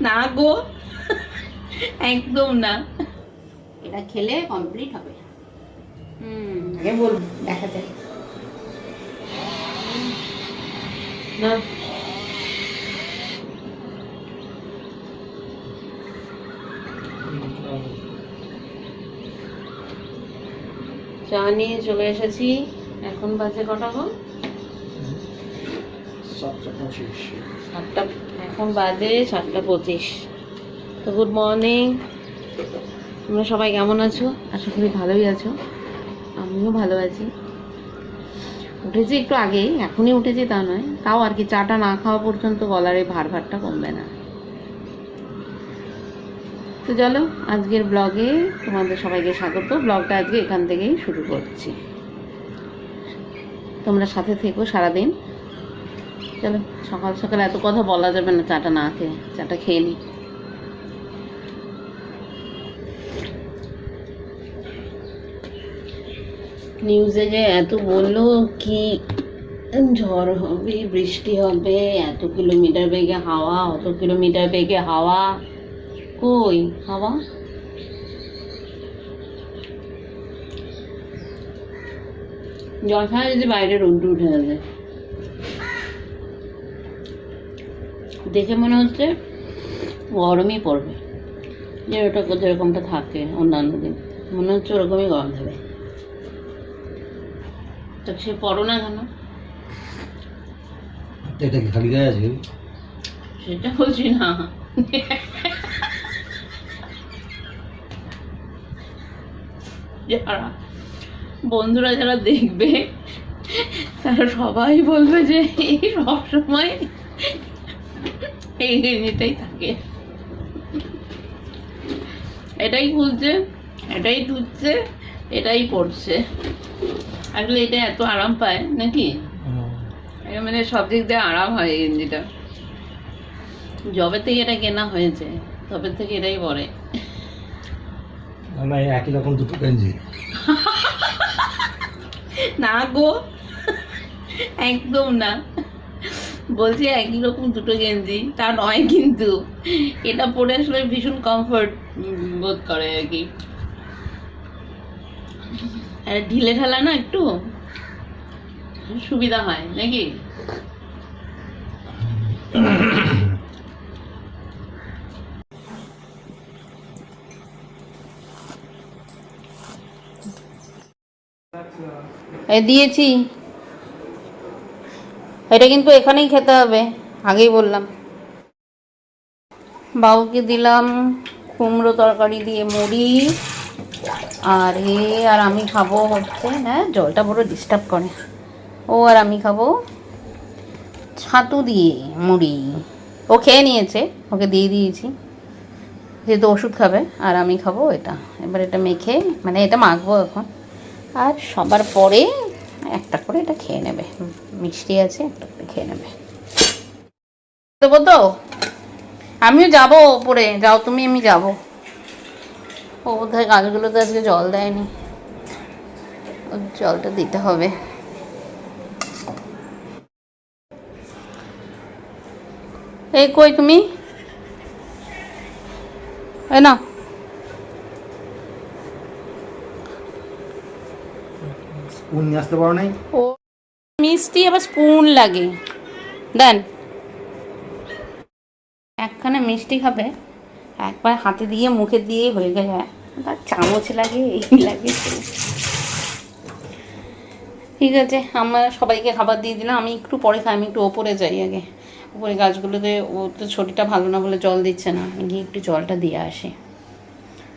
না গো, একদম না। এটা খেলে কমপ্লিট হবে। আগে বলবো, দেখা যায় না। চা নিয়ে চলে এসেছি। এখন বাজে কটা গো? 7টা। এখন বাজে 7:25। তো গুড মর্নিং। তোমরা সবাই কেমন আছো? আশা করি ভালোই আছো। আমিও ভালো আছি। উঠেছি একটু আগেই, এখনই উঠেছি তা নয়, তাও আর কি চাটা না খাওয়া পর্যন্ত গলার এই ভারটা কমবে না। তো চলো আজকের ব্লগে তোমাদের সবাইকে স্বাগত। ব্লগটা আজকে এখান থেকেই শুরু করছি। তোমরা সাথে থেকো সারাদিন। চলো, সকাল সকাল এত কথা বলা যাবে না চাটা না খেয়ে। চাটা খেয়ে নিই। নিউজে যে এত বললো কি ঝড় হবে, বৃষ্টি হবে, এত কিলোমিটার বেগে হাওয়া, অত কিলোমিটার বেগে হাওয়া। কই হাওয়া? যথা যদি বাইরে রোদ্দুর উঠে গেছে, দেখে মনে হচ্ছে গরমই পড়বে। যেরকমটা থাকে অন্যান্য দিন, মনে হচ্ছে ওরকমই গরম হবে। তো সে পড়ো না কেন? এটা কি খালি গায়ে আছে? সেটা বলছি না। যারা বন্ধুরা যারা দেখবে তারা সবাই বলবে যে এই সবসময় এই জিনিসটাই থাকে, এটাই খুলছে, এটাই ধুচ্ছে, এটাই পড়ছে। আসলে এটা এত আরাম পায় নাকি, মানে সব দিক দিয়ে আরাম হয় এই গেঞ্জিটা। যবে থেকে এটা কেনা হয়েছে তবে থেকে এটাই পরে। না, একই রকম দুটো গেঞ্জি। না গো, একদম না। বলছি একই রকম দুটো গেঞ্জি তা নয়, কিন্তু এটা পরে আসলে ভীষণ কমফোর্ট বোধ করে আর কি। ঢিলে ঢালা না, একটু সুবিধা হয় নাকি। দিয়েছি, এটা কিন্তু এখানেই খেতে হবে, আগেই বললাম। বাবুকে দিলাম কুমড়ো তরকারি দিয়ে মুড়ি, আর আর আমি খাবো হচ্ছে, হ্যাঁ জলটা বড় ডিস্টার্ব করে। আর আমি খাবো ছাতু দিয়ে মুড়ি। ও খেয়ে নিয়েছে, ওকে দিয়ে দিয়েছি, যেহেতু ওষুধ খাবে। আর আমি খাবো এটা। এবার এটা মেখে, মানে এটা মাখবো এখন, আর সবার পরে একটা করে এটা খেয়ে নেবে। মিষ্টি আছে, একটা করে খেয়ে নেবে। দেবো তো, আমিও যাবো ওপরে। যাও তুমি, আমি যাবো। ও বোধহয় গাছগুলোতে আজকে জল দেয়নি, জলটা দিতে হবে। এই কই তুমি? এই না, স্পুন নিয়ে আসতে পারো নাই? ও মিষ্টি আবার স্পুন লাগে, দেন। একখানে মিষ্টি খাবে, একবার হাতে দিয়ে মুখে দিয়ে হয়ে গেলে তার চামচ লাগে, এই লাগে। ঠিক আছে, আমরা সবাইকে খাবার দিয়ে দিলাম। আমি একটু পরে খাই, আমি একটু ওপরে যাই আগে। উপরে গাছগুলোতে ও তো শরীরটা ভালো না বলে জল দিচ্ছে না, আমি গিয়ে একটু জলটা দিয়ে আসি,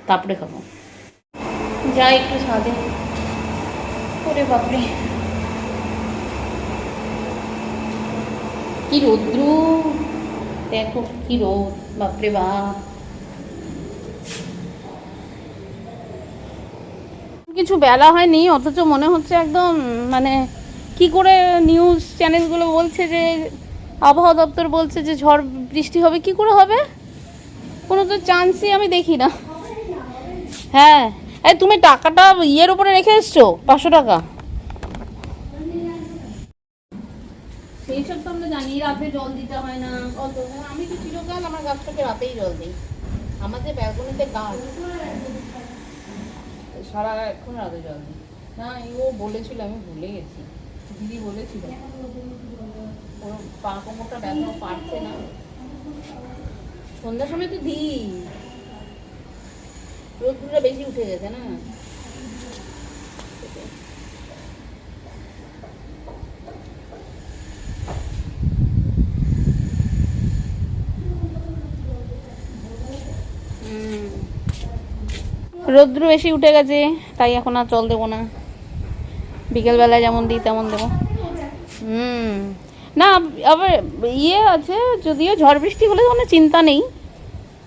তারপরে খাবো। যাই একটু ছাদে। ওরে বাপরে কি রৌদ্র, দেখো কি রোদ, বাপরে বাপ। কিছু বেলা হয়নি, অথচ মনে হচ্ছে একদম, মানে কি করে নিউজ চ্যানেলগুলো বলছে যে আবহাওয়া দপ্তর বলছে যে ঝড় বৃষ্টি হবে, কি করে হবে? কোনো তো চান্সই আমি দেখি না। হ্যাঁ, এই তুমি টাকাটা ইয়ের উপরে রেখে এসছো, 500 টাকা। সেই সব তো আমরা জানিয়ে রাতে জল দিতে হয় না কত, আমি তো চিরকাল আমার গাছটাকে রাতেই জল দিই। আমাদের ব্যালকনিতে গাছ, সারা এখন রাতে জল দিই না। ও বলেছিল, আমি ভুলে গেছি, দিদি বলেছিল ওর পা কোমরটা ব্যথা পারছে না, সন্ধ্যার সময় তো দিই, রোদ্দুরটা বেশি উঠে গেছে না। রোদ্দুর বেশি উঠে গেছে, তাই এখন আর জল দেবো না, বিকেলবেলায় যেমন দিই তেমন দেবো। না আবার ইয়ে আছে, যদিও ঝড় বৃষ্টি হলে কোনো চিন্তা নেই,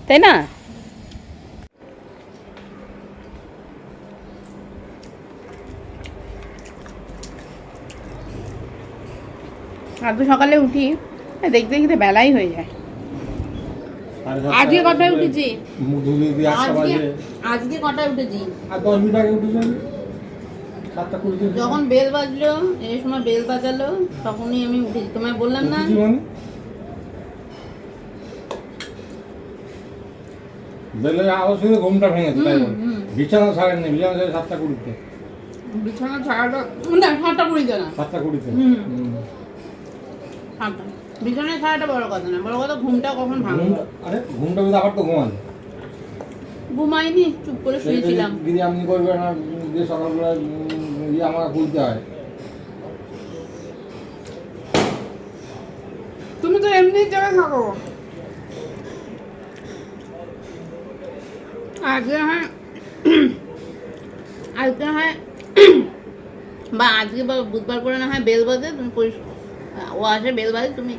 তাই না? আর তো সকালে উঠি দেখতে দেখতে বেলাই হয়ে যায়। আজকে কটায় উঠেছি? আজকে কটায় উঠেছি? যখন বেল বাজলো, এই সময় বেল বাজালো, তখনই আমি উঠেছি। তোমায় বললাম না? বেলের আওয়াজ শুনে ঘুমটা ভেঙেছে, তাই বল। বিছানা ছাড়েননি, বিছানা ছাড়ে 7টা 20-তে। বিছানা ছাড়াটা না 7টা 20-তে না, 7টা 20-তে। বিছানায় ছাড়াটা বড় কথা না, বড় কথা ঘুমটা কখন ভাঙলো। আরে ঘুমটা কিন্তু আবার তো ঘুমান। ঘুমাইনি, চুপ করে শুয়েছিলাম। দিদি আপনি করবেন না, যে সকালবেলা আমাকে খুলতে হয়। তুমি তো এমনি জায়গায় থাকো। আজকে হয় বা আজকে বা বুধবার করে না হয় বেল বাজে, তুমি ও আসে বেল বাজে তুমি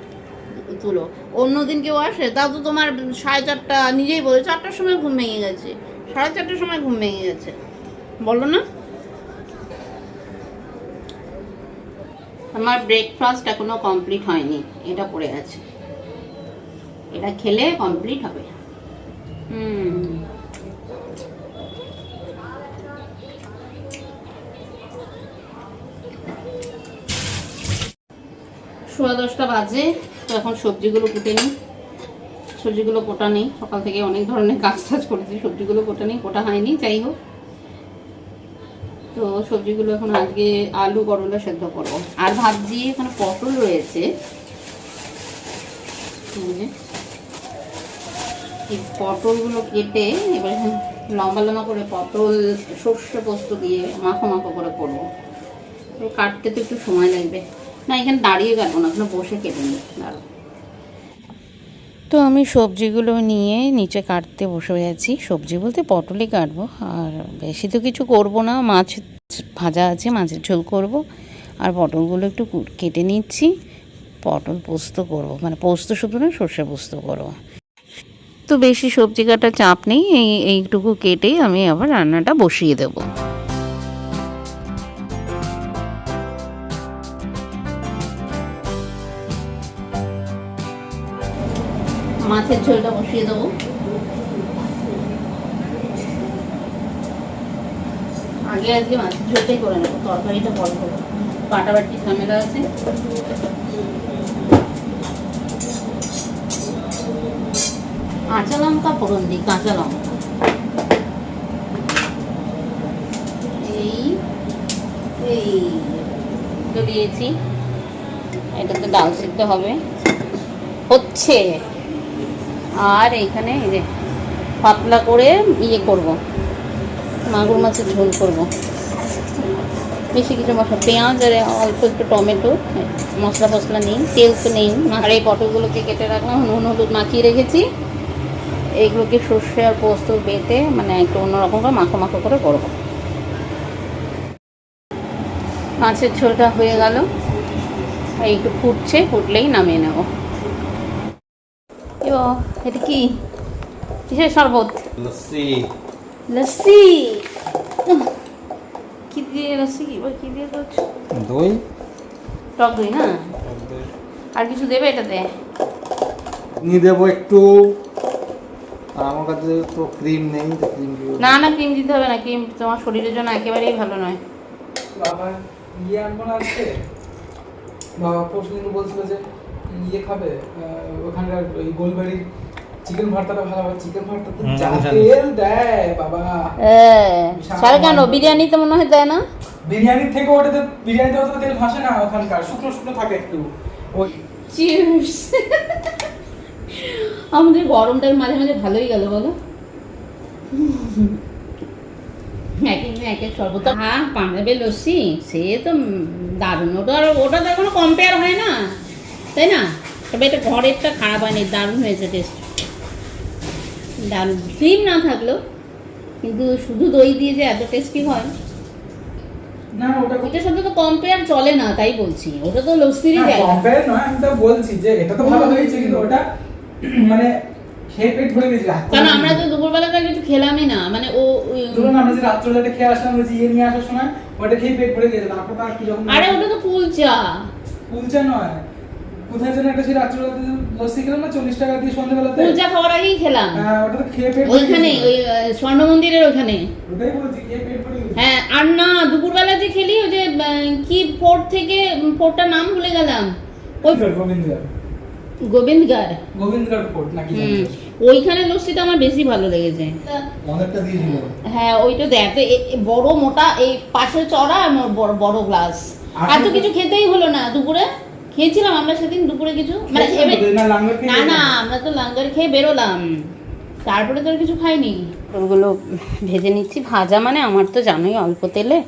তুলো। অন্যদিন কেউ আসে, তাও তো তোমার 4:30, নিজেই বলে 4টার সময় ঘুম ভেঙে গেছে, 4:30টার সময় ঘুম ভেঙে গেছে, বলো না? আমার ব্রেকফাস্ট এখনো কমপ্লিট হয়নি, এটা পড়ে আছে, এটা খেলে কমপ্লিট হবে। সোয়া 10টা বাজে, তো এখন সবজিগুলো কুটে নিই। সবজিগুলো কোটা নেই, সকাল থেকে অনেক ধরনের কাজ করেছি, সবজিগুলো কোটা নেই, কোটা হয়নি, যাই হোক। তো সবজিগুলো এখন আজকে আলু করলা সেদ্ধ করবো, আর ভাবছি এখানে পটল রয়েছে, এই পটলগুলো কেটে এবার লম্বা লম্বা করে পটল সর্ষে পোস্ত দিয়ে মাখো মাখো করে করবো। তো কাটতে তো একটু সময় লাগবে, না এখানে দাঁড়িয়ে কাটবো না, এখানে বসে কেটে নিই, দাঁড়ো। তো আমি সবজিগুলো নিয়ে নিচে কাটতে বসে গেছি, সবজি বলতে পটলই কাটবো, আর বেশি তো কিছু করব না, মাছ ভাজা আছে, মাছের ঝোল করব, আর পটলগুলো একটু কেটে নিচ্ছি, পটল পোস্ত করব, মানে পোস্ত শুধু না, সর্ষে পোস্ত করব। তো বেশি সবজি কাটার চাপ নেই, এইটুকু কেটেই আমি আবার রান্নাটা বসিয়ে দেবো। মাছের ঝোলটা বসিয়ে দেবো, আজকে মাছের ঝোলটাই করে নেবো, তরকারিটা পরে করবো, কাটাবাটি ঝামেলা আছে। কাঁচা লঙ্কা ফোড়ন দিই, কাঁচা লঙ্কা তো দিয়েছি, এটাতে ডাল সিদ্ধ হবে হচ্ছে, আর এইখানে এই যে পাতলা করে ইয়ে করব, মাগুর মাছের ঝোল করব, বেশি কিছু মশলা, পেঁয়াজ আর অল্প একটু টমেটো, মশলা ফসলা নেই, তেল তো নেই। আর এই পটলগুলোকে কেটে রাখলাম, নুন হলুদ মাখিয়ে রেখেছি, এইগুলোকে সর্ষে আর পোস্ত বেটে মানে একটু অন্যরকম করে মাখো মাখো করে করবো। মাছের ঝোলটা হয়ে গেল, একটু ফুটছে, ফুটলেই নামিয়ে নেব। এটা কি কিসের শরবত? লস্যি। লস্যি কি দিয়ে? লস্যি কি দিয়ে করছো? দই, টক দই না? আর কিছু দেবে এটাতে? নিয়ে দেবো একটু, আমার কাছে তো ক্রিম নেই, তো ক্রিম দিব না। না ক্রিম দিতে হবে না, ক্রিম তোমার শরীরের জন্য একেবারেই ভালো নয়। বাবা ইয়ে আনবো না আজকে, বাবা পরশুদিন বলছিল যে ইয়ে খাবে ওখানকার ওই গোলবাড়ির চিকেন ভর্তাটা ভালো হবে। চিকেন ভর্তাতে যা জানি। তেল দেয় বাবা, সারা কেন বিরিয়ানিতে মনে হয় দেয় না? বিরিয়ানির থেকে ওটাতে বিরিয়ানিতে অত তেল ভাসে না, ওখানকার শুকনো শুকনো থাকে একটু। ওই চিপস। আমাদের গরমটা মাঝে মাঝে ভালোই গেল বলো। একের শরবত, হ্যাঁ পাঞ্জাবের লস্যি সে তো দারুণ, ওটা তো এখনো কম্পেয়ার হয় না, তাই না? তবে এটা ঘরেরটা খারাপ হয়নি, দারুণ হয়েছে টেস্ট, দারুণ। ক্রিম না থাকলেও কিন্তু শুধু দই দিয়ে যে এত টেস্টি হয় না ওটা ওইটার সাথে তো কম্পেয়ার চলে না, তাই বলছি। ওটা তো লস্যিরই জায়গা। কম্পেয়ার নয়, আমি তো বলছি যে এটা তো ভালো হয়েছে, কিন্তু ওটা মানে খেয়ে পেট ভরে গেছে। কারণ আমরা তো দুপুরবেলাটা কিছু খেলামই না, মানে ও ধরুন আমরা যে রাত্রেবেলাটা খেয়ে আসলাম, ওই যে ইয়ে নিয়ে আসার সময় ওটা খেয়ে পেট ভরে গেছে, তারপর আর কি যখন আরে ওটা তো কুলচা। কুলচা নয়, কোথায় যেন একটা সেই রাত্রেবেলাতে লস্যি খেলাম না 40 টাকা দিয়ে সন্ধ্যাবেলাতে, কুলচা খাওয়ার আগেই খেলাম। হ্যাঁ ওটা তো খেয়ে পেট ভরে ওইখানে গেছে। ওই স্বর্ণ মন্দিরের ওখানে। ওটাই বলছি খেয়ে পেট ভরে গেছে। হ্যাঁ, আর না দুপুরবেলা যে খেলি ওই যে কি ফোর্ট থেকে, ফোর্টটার নাম ভুলে গেলাম, ওই গোবিন্দগড়। গোবিন্দগড় ফোর্ট নাকি ওইখানে লস্যিটা আমার বেশি ভালো লেগেছে। অনেকটা দিয়েছিল। হ্যাঁ ওইটা দেখ তো, বড় মোটা, এই পাশে চড়া আর বড় গ্লাস। আর তো কিছু খেতেই হলো না দুপুরে। খেয়েছিলাম আমরা সেদিন দুপুরে কিছু, মানে না না আমরা তো লাঙ্গার খেয়ে বেরোলাম, তারপরে তো আর কিছু খাইনি। ওগুলো ভেজে নিচ্ছি। ভাজা মানে আমার তো জানোই অল্প তেলে।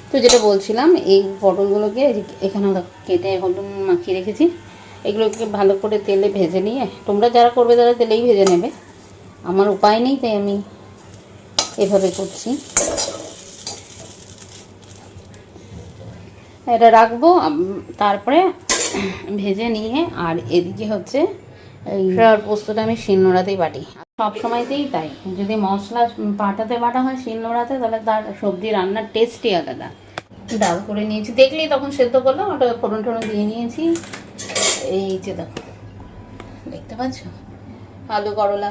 তো যেটা বলছিলাম, এই পটলগুলোকে এখানে কেটে হলুদ মাখিয়ে রেখেছি, এগুলোকে ভালো করে তেলে ভেজে নিয়ে, তোমরা যারা করবে তারা তেলেই ভেজে নেবে, আমার উপায় নেই তাই আমি এভাবে করছি। এটা রাখবো, তারপরে ভেজে নিয়ে। আর এদিকে হচ্ছে এই পোস্তটা আমি শিলনোড়াতেই বাটি, সব সময়তেই তাই। যদি মশলা পাটাতে বাটা হয় শিলনোড়াতে, তাহলে তার সবজি রান্নার টেস্টই আলাদা। ডাল করে নিয়েছি, দেখলেই তখন সেদ্ধ করলাম, ওটা ফোড়ন টোড়ন দিয়ে নিয়েছি। এই যে দেখো, দেখতে পাচ্ছ, আলু করলা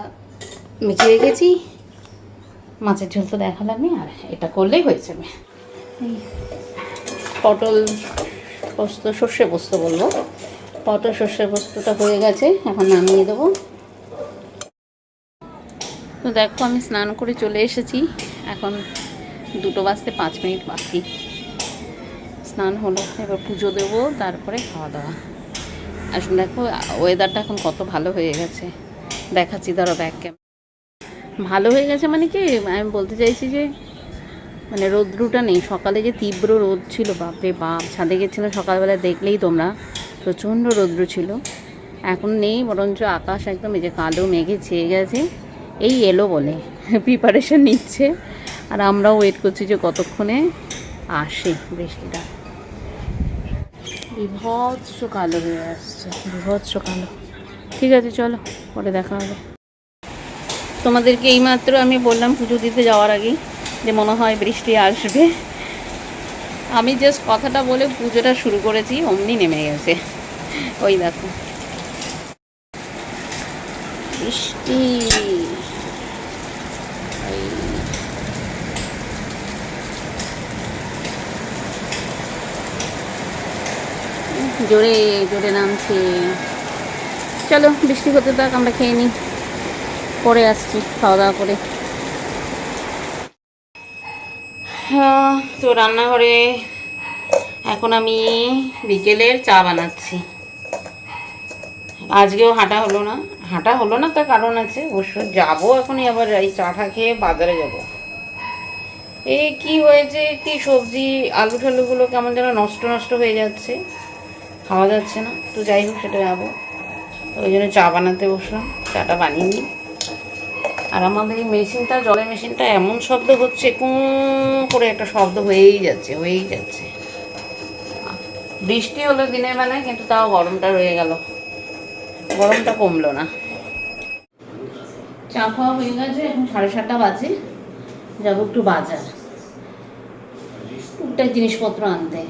মেখে রেখেছি, মাছের ঝোল তো দেখালামই, আর এটা করলেই হয়ে যাবে। এই পটল পোস্ত, সর্ষে পোস্ত বলবো, পটল সর্ষে পোস্তটা হয়ে গেছে, এখন নামিয়ে দেবো। তো দেখো আমি স্নান করে চলে এসেছি, এখন 2:05 বাকি। স্নান হলো, এবার পুজো দেবো, তারপরে খাওয়া দাওয়া। আসলে দেখো ওয়েদারটা এখন কত ভালো হয়ে গেছে, দেখাচ্ছি ধরো ব্যাক ক্যামেরা। ভালো হয়ে গেছে মানে কি, আমি বলতে চাইছি যে মানে রৌদ্রটা নেই। সকালে যে তীব্র রোদ ছিল, বাপরে বাপ, ছাদে গেছিলাম সকালবেলা, দেখলেই তোমরা, প্রচণ্ড রৌদ্র ছিল। এখন নেই, বরঞ্চ আকাশ একদম এই যে কালো মেঘে ছেয়ে গেছে, এই এলো বলে প্রিপারেশন নিচ্ছে। আর আমরাও ওয়েট করছি যে কতক্ষণে আসে বৃষ্টিটা। বিভৎস কালো হয়ে আসছে, বিভৎস কালো। ঠিক আছে চলো, পরে দেখা হবে। তোমাদেরকে এইমাত্র আমি বললাম পুজো দিতে যাওয়ার আগেই যে মনে হয় বৃষ্টি আসবে। আমি জাস্ট কথাটা বলে পুজোটা শুরু করেছি, অমনি নেমে গেছে। ওই দেখো বৃষ্টি। জোরে জোরে নামছে। চলো বৃষ্টি হতে থাক, আমরা খেয়ে নিই, পরে আসছি খাওয়া দাওয়া করে। তো রান্নাঘরে এখন আমি বিকেলের চা বানাচ্ছি। আজকেও হাঁটা হলো না, তার কারণ আছে অবশ্য। যাবো এখনই, আবার এই চাটা খেয়ে বাজারে যাব। এই কি হয়েছে, কি সবজি আলু ঠালুগুলো কেমন যেন নষ্ট নষ্ট হয়ে যাচ্ছে, খাওয়া যাচ্ছে না। তো যাই হোক, সেটা যাবো, ওই জন্য চা বানাতে বসলাম, চাটা বানিয়ে নিই। আর আমাদের এই মেশিনটা, জলের মেশিনটা এমন শব্দ হচ্ছে, কুঁ করে একটা শব্দ হয়েই যাচ্ছে। বৃষ্টি হলো দিনের বেলায়, কিন্তু তাও গরমটা রয়ে গেল, গরমটা কমলো না। চা খাওয়া হয়ে গেছে, এখন 7:30 বাজে। যাবো একটু বাজার, টুকটাক জিনিসপত্র আনতে।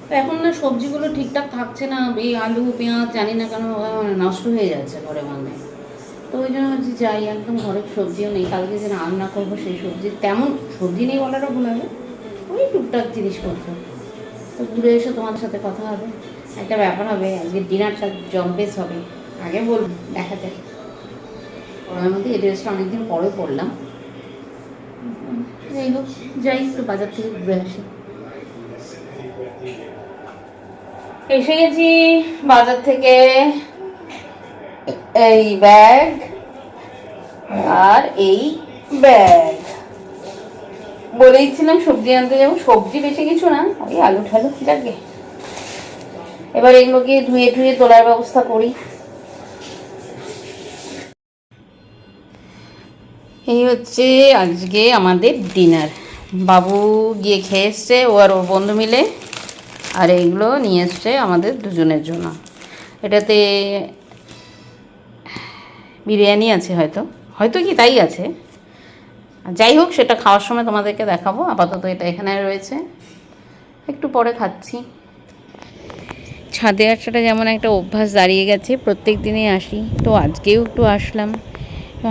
তো এখন না সবজিগুলো ঠিকঠাক থাকছে না, এই আলু পেঁয়াজ জানি না কেন নষ্ট হয়ে যাচ্ছে ঘরে মধ্যে। তো ওই জন্য ভাবছি যাই, একদম ঘরের সবজিও নেই, কালকে যে রান্না করবো সেই সবজি, তেমন সবজি নেই বলাটা ভুল হবে, ওই টুকটাক জিনিসপত্র। তো ঘুরে এসে তোমাদের সাথে কথা হবে। একটা ব্যাপার হবে, আজকে ডিনারটা জম্পেস হবে। আগে বল দেখাতে পড়ার মধ্যে এই ড্রেসটা অনেকদিন পরে পড়লাম। যাই হোক, যাই একটু বাজার থেকে ঘুরে আসি। এসে গেছি বাজার থেকে। এই ব্যাগ আর এই ব্যাগ। বলেইছিলাম সবজি আনতে যাবো, সবজি বেশি কিছু না, ওই আলু ঠালু যাকে। এবার এগুলোকে ধুয়ে ধুয়ে তোলার ব্যবস্থা করি। এই হচ্ছে আজকে আমাদের ডিনার। বাবু গিয়ে খেয়ে এসছে, ও আর ওর বন্ধু মিলে। আর এইগুলো নিয়ে এসছে আমাদের দুজনের জন্য। এটাতে বিরিয়ানি আছে, হয়তো হয়তো কি তাই আছে। যাই হোক, সেটা খাওয়ার সময় তোমাদেরকে দেখাবো। আপাতত এটা এখানে রয়েছে, একটু পরে খাচ্ছি। ছাদে আসাটা যেমন একটা অভ্যাস দাঁড়িয়ে গেছে, প্রত্যেক দিনই আসি, তো আজকেও একটু আসলাম।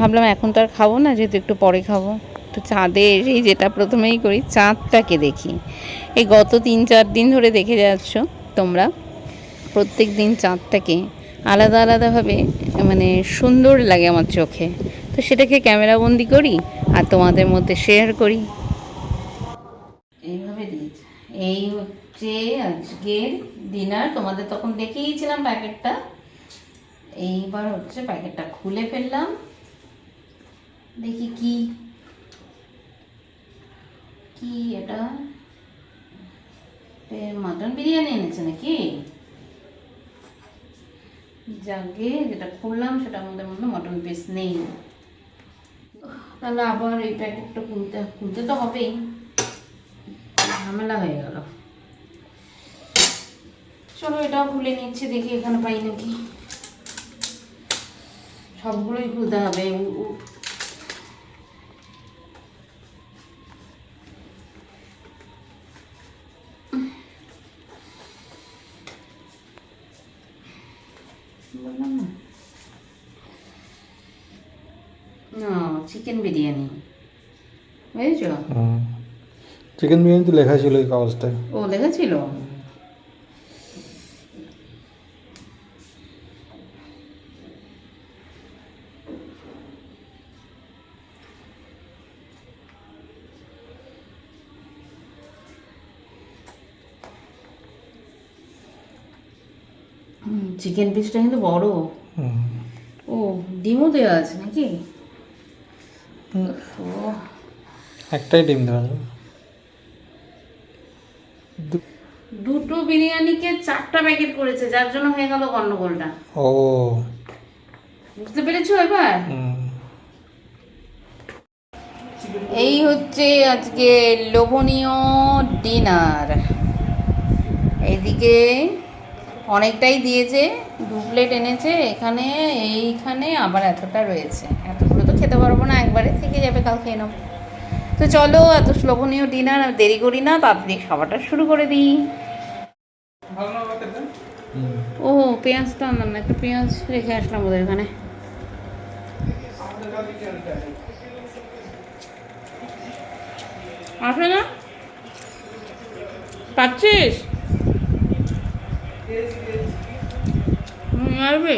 ভাবলাম এখন তো আর খাবো না, যেহেতু একটু পরে খাবো। তো ছাদে এসেই যেটা প্রথমেই করি, চাঁদটাকে দেখি। এই গত 3-4 দিন ধরে দেখে যাচ্ছ তোমরা, প্রত্যেক দিন চাঁদটাকে আলাদা আলাদাভাবে মানে সুন্দর লাগে আমার চোখে। তো সেটাকে ক্যামেরাবন্দি করি আর তোমাদের মধ্যে শেয়ার করি। এইভাবে দিয়েছে। এই হচ্ছে আজকের ডিনার। তোমাদের তখন দেখিয়েছিলাম প্যাকেটটা। এইবার হচ্ছে প্যাকেটটা খুলে ফেললাম, দেখি কি কি এটা মাটন বিরিয়ানি এনেছে নাকি? যাকে যেটা খুললাম সেটার মধ্যে মটন পিস নেই। তাহলে আবার এই প্যাকেটটা খুলতে তো হবেই, ঝামেলা হয়ে গেল। চলো এটাও খুলে নিচ্ছি, দেখি এখানে পাই নাকি। সবগুলোই খুলতে হবে। বললাম না চিকেন বিরিয়ানি, বুঝেছো? চিকেন বিরিয়ানি তো লেখা ছিল এই কাগজটায়। ও লেখা ছিল। চিকেন পিসটা কিন্তু বড়। ও ডিমও দেওয়া আছে নাকি? একটাই ডিম দেওয়া আছে। দুটো বিরিয়ানিকে 4টা প্যাকেট করেছে, যার জন্য হয়ে গেল গন্ডগোলটা। ও বুঝতে পেরেছো এবার? এই হচ্ছে আজকে লোভনীয় ডিনার। এইদিকে অনেকটাই দিয়েছে, 2 প্লেট এনেছে। এইখানে আবার এতটা রয়েছে। এতগুলো তো খেতে পারবো না, একবারে থেকে যাবে, কাল খেয়ে নেবো। তো চলো, এত লোভনীয় ডিনার আর দেরি করি না, তাড়াতাড়ি খাবারটা শুরু করে দিই। ও পেঁয়াজটা আনলাম না, একটা পেঁয়াজ রেখে আসলাম ওদের এখানে। আসবে না? পাচ্ছিস? আসবে?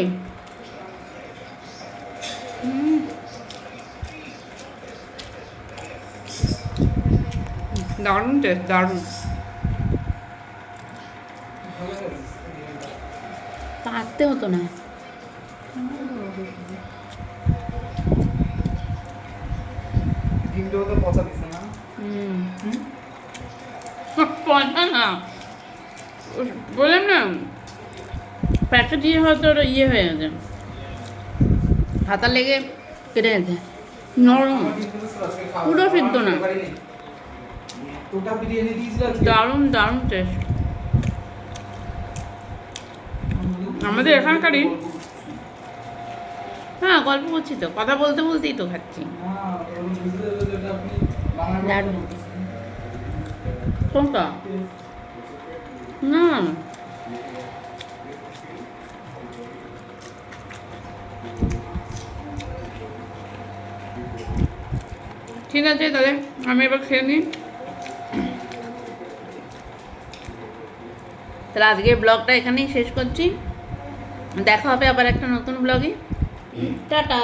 দারুণ টেস্ট, দারুণ। পারতে হতো না। পচা না, বললাম না প্যাকেট দিয়ে হয়তো ওটা ইয়ে হয়ে গেছে, হাতা লেগে কেটে গেছে। নরম, পুরো সিদ্ধ না। দারুণ দারুণ টেস্ট। আমাদের এখানকারই। হ্যাঁ গল্প করছি তো, কথা বলতে বলতেই তো খাচ্ছি। দারুণ। কোনটা? না ঠিক আছে, তাহলে আমি এবার খেয়ে নিই। তাহলে আজকের ব্লগটা এখানেই শেষ করছি, দেখা হবে আবার একটা নতুন ব্লগে। টাটা।